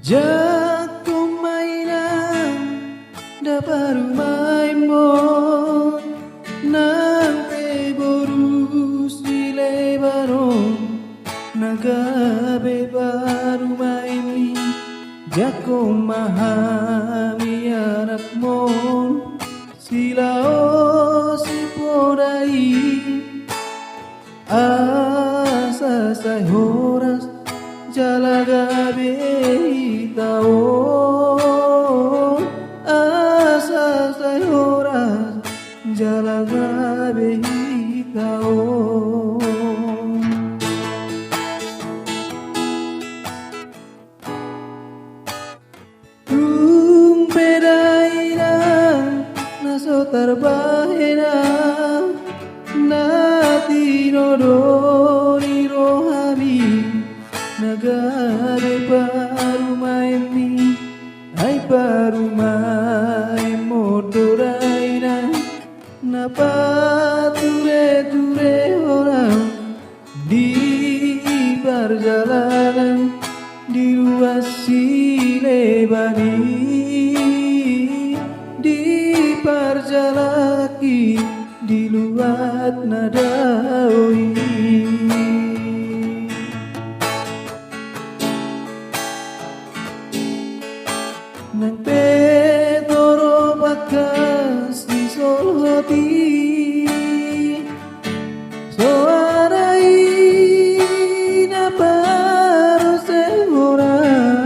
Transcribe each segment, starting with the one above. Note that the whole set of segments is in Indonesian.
Jago mainan dapat maimon nanti boru sile baron nagabe baru maini jago mahami anak mon sila o si podai asa sai horas jalagabe tao asa sai horas jalagabe tao pedaina naso tarbahena nati nodori rohami nagare baru maini ai baru mai modoraina napa ture orang di perjalanan di luas silebani di perjalaki di luat nadawi nang petoro bakas di solhoti soarai na baru seorang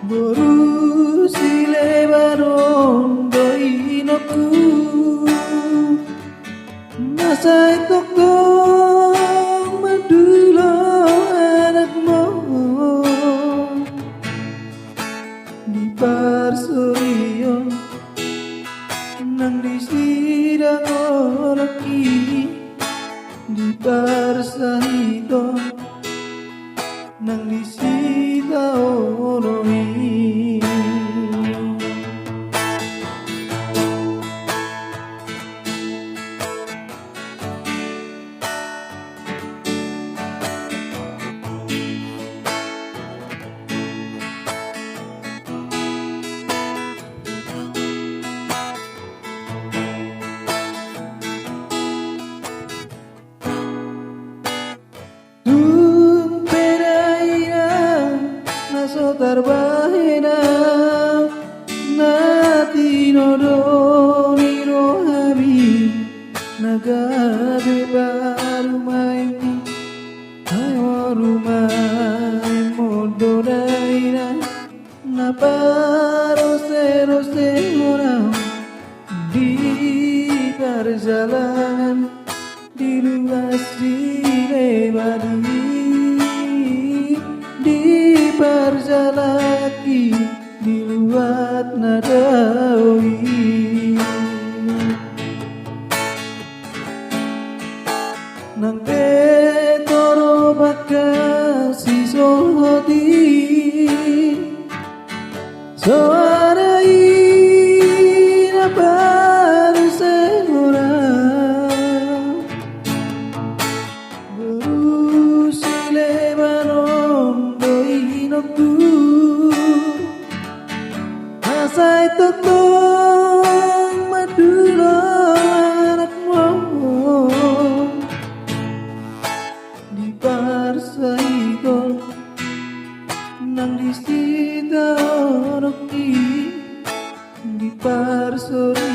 boru sile baron doinoku nasai toko madulo anakmu di parsorio nang di sidang oraki di parsahito nang di sida oroi tarbahena nati nodori rohami nagabe baru maini ayo rumai modoraina naparo rose orang di perjalanan di luas silebani di perjalaki di luat nadawi nang petoro bakas si solhoti soarai na baru seorang boru sile baron doinoku asai tokong madulo anakmu di parsaito nang di sida oroki di parsori